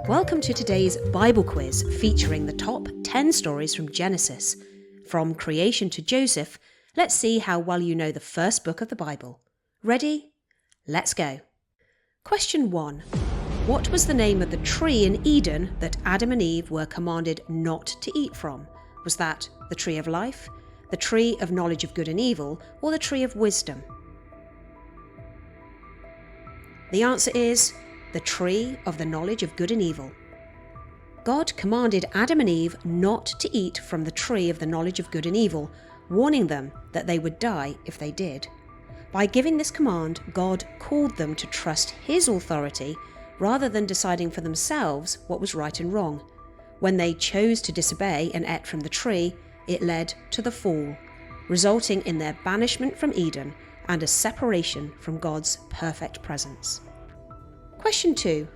Welcome to today's Bible quiz featuring the top 10 stories from Genesis. From creation to Joseph, let's see how well you know the first book of the Bible. Ready? Let's go. Question 1. What was the name of the tree in Eden that Adam and Eve were commanded not to eat from? Was that the tree of life, the tree of knowledge of good and evil, or the tree of wisdom? The answer is the tree of the knowledge of good and evil. God commanded Adam and Eve not to eat from the tree of the knowledge of good and evil, warning them that they would die if they did. By giving this command, God called them to trust His authority rather than deciding for themselves what was right and wrong. When they chose to disobey and ate from the tree, it led to the fall, resulting in their banishment from Eden and a separation from God's perfect presence. Question 2.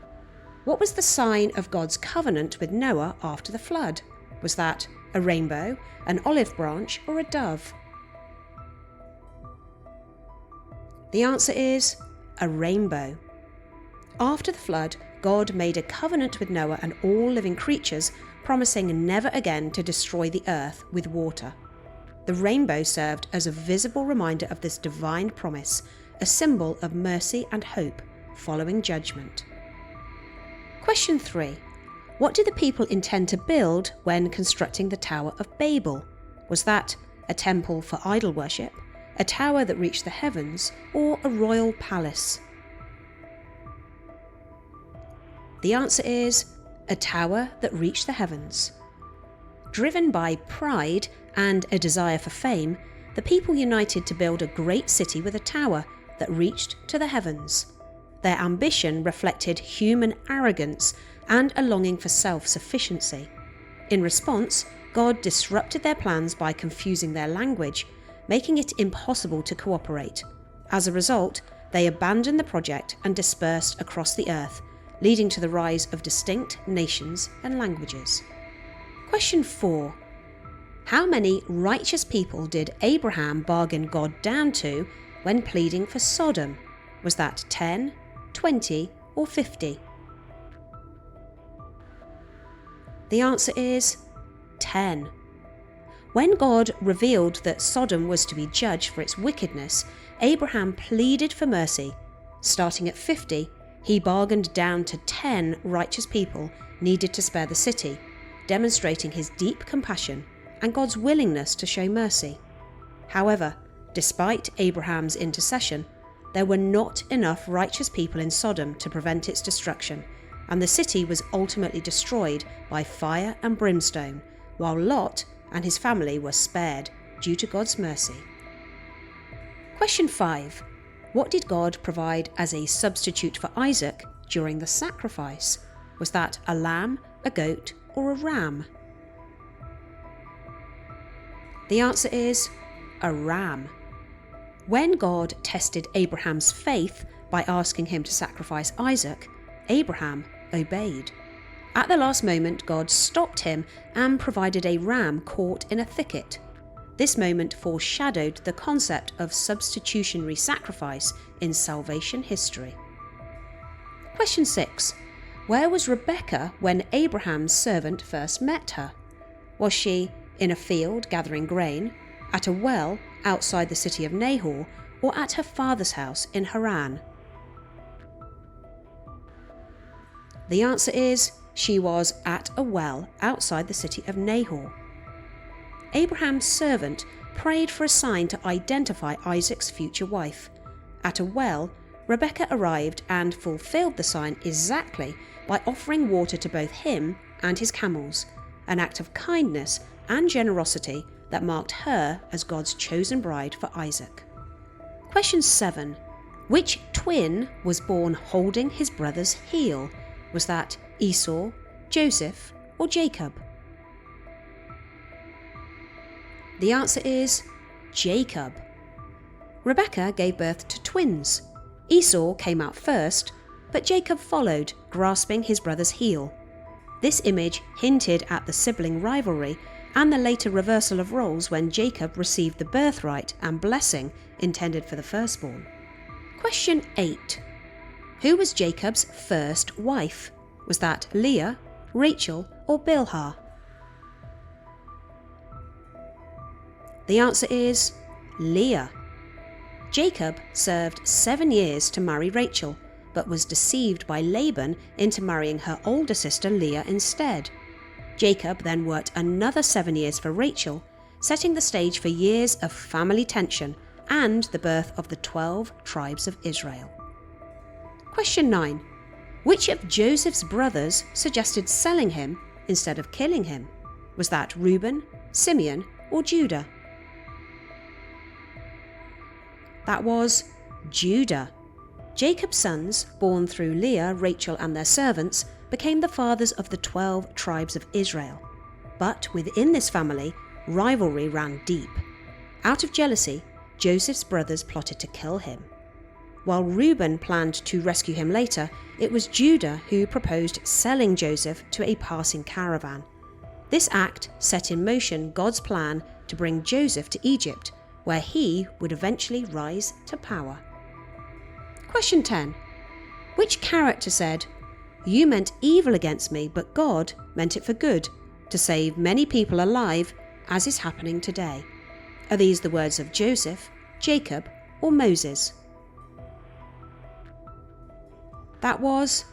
What was the sign of God's covenant with Noah after the flood? Was that a rainbow, an olive branch, or a dove? The answer is a rainbow. After the flood, God made a covenant with Noah and all living creatures, promising never again to destroy the earth with water. The rainbow served as a visible reminder of this divine promise, a symbol of mercy and hope following judgment. Question 3. What did the people intend to build when constructing the Tower of Babel? Was that a temple for idol worship, a tower that reached the heavens, or a royal palace? The answer is a tower that reached the heavens. Driven by pride and a desire for fame, the people united to build a great city with a tower that reached to the heavens. Their ambition reflected human arrogance and a longing for self-sufficiency. In response, God disrupted their plans by confusing their language, making it impossible to cooperate. As a result, they abandoned the project and dispersed across the earth, leading to the rise of distinct nations and languages. Question 4. How many righteous people did Abraham bargain God down to when pleading for Sodom? Was that 10, 20, or 50? The answer is 10. When God revealed that Sodom was to be judged for its wickedness, Abraham pleaded for mercy. Starting at 50, he bargained down to 10 righteous people needed to spare the city, demonstrating his deep compassion and God's willingness to show mercy. However, despite Abraham's intercession, there were not enough righteous people in Sodom to prevent its destruction, and the city was ultimately destroyed by fire and brimstone, while Lot and his family were spared due to God's mercy. Question 5. What did God provide as a substitute for Isaac during the sacrifice? Was that a lamb, a goat, or a ram? The answer is a ram. When God tested Abraham's faith by asking him to sacrifice Isaac, Abraham obeyed. At the last moment, God stopped him and provided a ram caught in a thicket. This moment foreshadowed the concept of substitutionary sacrifice in salvation history. Question 6. Where was Rebekah when Abraham's servant first met her? Was she in a field gathering grain, at a well outside the city of Nahor, or at her father's house in Haran? The answer is she was at a well outside the city of Nahor. Abraham's servant prayed for a sign to identify Isaac's future wife. At a well, Rebekah arrived and fulfilled the sign exactly by offering water to both him and his camels, an act of kindness and generosity that marked her as God's chosen bride for Isaac. Question 7. Which twin was born holding his brother's heel? Was that Esau, Joseph, or Jacob? The answer is Jacob. Rebekah gave birth to twins. Esau came out first, but Jacob followed, grasping his brother's heel. This image hinted at the sibling rivalry and the later reversal of roles when Jacob received the birthright and blessing intended for the firstborn. Question 8. Who was Jacob's first wife? Was that Leah, Rachel, or Bilhah? The answer is Leah. Jacob served 7 years to marry Rachel, but was deceived by Laban into marrying her older sister Leah instead. Jacob then worked another 7 years for Rachel, setting the stage for years of family tension and the birth of the 12 tribes of Israel. Question 9. Which of Joseph's brothers suggested selling him instead of killing him? Was that Reuben, Simeon, or Judah? That was Judah. Jacob's sons, born through Leah, Rachel, and their servants, became the fathers of the 12 tribes of Israel. But within this family, rivalry ran deep. Out of jealousy, Joseph's brothers plotted to kill him. While Reuben planned to rescue him later, it was Judah who proposed selling Joseph to a passing caravan. This act set in motion God's plan to bring Joseph to Egypt, where he would eventually rise to power. Question 10. Which character said, "You meant evil against me, but God meant it for good, to save many people alive, as is happening today"? Are these the words of Joseph, Jacob, or Moses? That was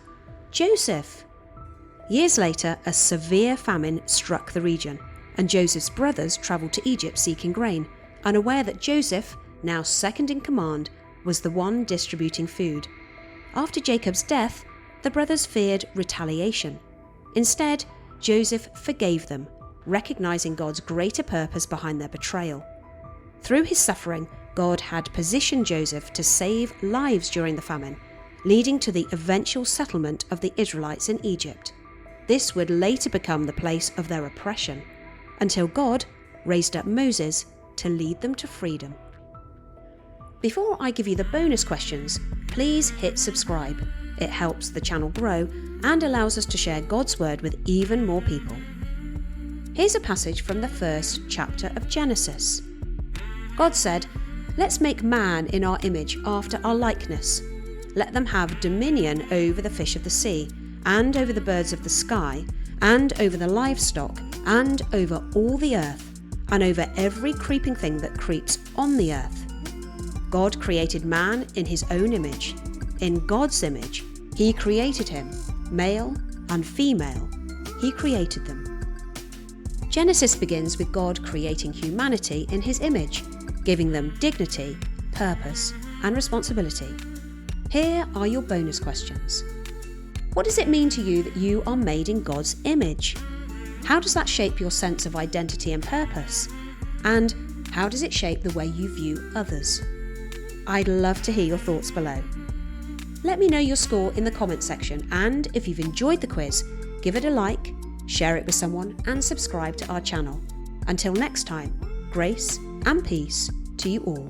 Joseph. Years later, a severe famine struck the region, and Joseph's brothers travelled to Egypt seeking grain, unaware that Joseph, now second in command, was the one distributing food. After Jacob's death, the brothers feared retaliation. Instead, Joseph forgave them, recognizing God's greater purpose behind their betrayal. Through his suffering, God had positioned Joseph to save lives during the famine, leading to the eventual settlement of the Israelites in Egypt. This would later become the place of their oppression, until God raised up Moses to lead them to freedom. Before I give you the bonus questions, please hit subscribe. It helps the channel grow and allows us to share God's word with even more people. Here's a passage from the first chapter of Genesis. God said, "Let's make man in our image, after our likeness. Let them have dominion over the fish of the sea, and over the birds of the sky, and over the livestock, and over all the earth, and over every creeping thing that creeps on the earth." God created man in his own image. In God's image, he created him, male and female. He created them. Genesis begins with God creating humanity in his image, giving them dignity, purpose, and responsibility. Here are your bonus questions. What does it mean to you that you are made in God's image? How does that shape your sense of identity and purpose? And how does it shape the way you view others? I'd love to hear your thoughts below. Let me know your score in the comments section, and if you've enjoyed the quiz, give it a like, share it with someone, and subscribe to our channel. Until next time, grace and peace to you all.